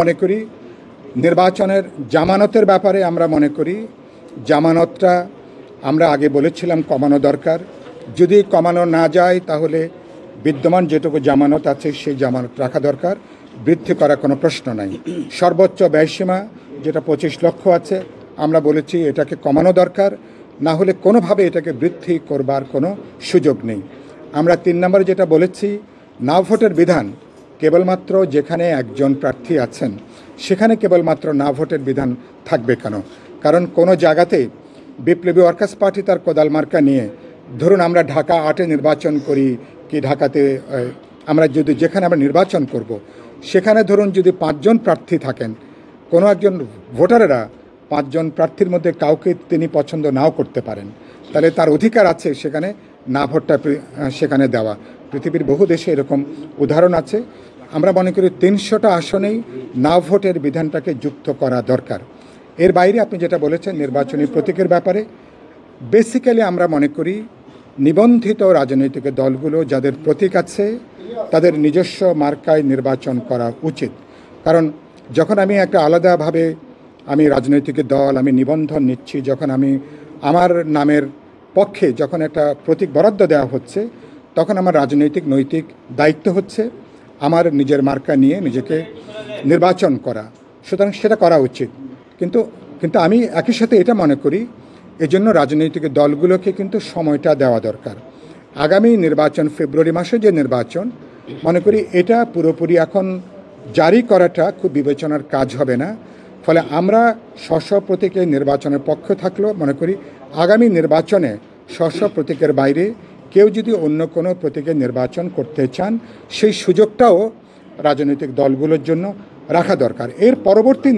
মনে করি নির্বাচনের জামানতের ব্যাপারে আমরা মনে করি জামানতটা আমরা আগে বলেছিলাম কমানো দরকার। যদি কমানো না যায় তাহলে বিদ্যমান যেটুকু জামানত আছে সেই জামানত রাখা দরকার, বৃদ্ধি করার কোনো প্রশ্ন নাই। সর্বোচ্চ ব্যয়সীমা যেটা 25 লক্ষ আছে, আমরা বলেছি এটাকে কমানো দরকার, না হলে কোনোভাবে এটাকে বৃদ্ধি করবার কোনো সুযোগ নেই। আমরা 3 নম্বরে যেটা বলেছি, না ভোটের বিধান কেবলমাত্র যেখানে একজন প্রার্থী আছেন সেখানে কেবলমাত্র না ভোটের বিধান থাকবে কেন? কারণ কোনো জায়গাতে বিপ্লবী ওয়ার্কার্স পার্টি তার কোদাল মার্কা নিয়ে, ধরুন আমরা ঢাকা 8-এ নির্বাচন করি কি ঢাকাতে আমরা যদি যেখানে আমরা নির্বাচন করব সেখানে ধরুন যদি 5 জন প্রার্থী থাকেন, কোনো একজন ভোটারেরা 5 জন প্রার্থীর মধ্যে কাউকে তিনি পছন্দ নাও করতে পারেন, তাহলে তার অধিকার আছে সেখানে না ভোটটা সেখানে দেওয়া। পৃথিবীর বহু দেশে এরকম উদাহরণ আছে। আমরা মনে করি 300টা আসনেই না ভোটের বিধানটাকে যুক্ত করা দরকার। এর বাইরে আপনি যেটা বলেছেন নির্বাচনী প্রতীকের ব্যাপারে, বেসিক্যালি আমরা মনে করি নিবন্ধিত রাজনৈতিক দলগুলো যাদের প্রতীক আছে তাদের নিজস্ব মার্কায় নির্বাচন করা উচিত। কারণ যখন আমি একটা আলাদাভাবে আমি রাজনৈতিক দল আমি নিবন্ধন নিচ্ছি, যখন আমি আমার নামের পক্ষে যখন একটা প্রতীক বরাদ্দ দেওয়া হচ্ছে, তখন আমার রাজনৈতিক নৈতিক দায়িত্ব হচ্ছে আমার নিজের মার্কা নিয়ে নিজেকে নির্বাচন করা। সুতরাং সেটা করা উচিত। কিন্তু আমি একই সাথে এটা মনে করি এজন্য রাজনৈতিক দলগুলোকে কিন্তু সময়টা দেওয়া দরকার। আগামী নির্বাচন ফেব্রুয়ারি মাসে যে নির্বাচন, মনে করি এটা পুরোপুরি এখন জারি করাটা খুব বিবেচনার কাজ হবে না। ফলে আমরা স্ব প্রতীকে নির্বাচনের পক্ষে থাকলেও মনে করি আগামী নির্বাচনে স্ব প্রতীকের বাইরে কেউ যদি অন্য কোনো প্রতীকে নির্বাচন করতে চান সেই সুযোগটাও রাজনৈতিক দলগুলোর জন্য রাখা দরকার। এর পরবর্তী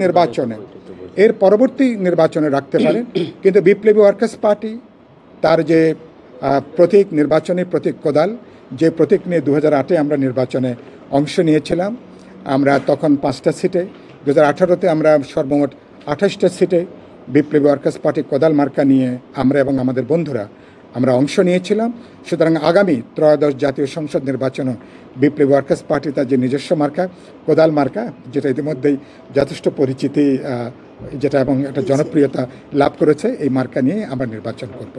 নির্বাচনে রাখতে পারেন। কিন্তু বিপ্লবী ওয়ার্কার্স পার্টি তার যে প্রতীক, নির্বাচনী প্রতীক কোদাল, যে প্রতীক নিয়ে 2008-এ আমরা নির্বাচনে অংশ নিয়েছিলাম, আমরা তখন 5টা সিটে, 2018-তে আমরা সর্বমোট 28টা সিটে বিপ্লবী ওয়ার্কার্স পার্টি কোদাল মার্কা নিয়ে আমরা এবং আমাদের বন্ধুরা আমরা অংশ নিয়েছিলাম। সুতরাং আগামী ত্রয়োদশ জাতীয় সংসদ নির্বাচনও বিপ্লবী ওয়ার্কার্স পার্টি তার যে নিজস্ব মার্কা কোদাল মার্কা, যেটা ইতিমধ্যেই যথেষ্ট পরিচিতি যেটা এবং একটা জনপ্রিয়তা লাভ করেছে, এই মার্কা নিয়ে আমরা নির্বাচন করব।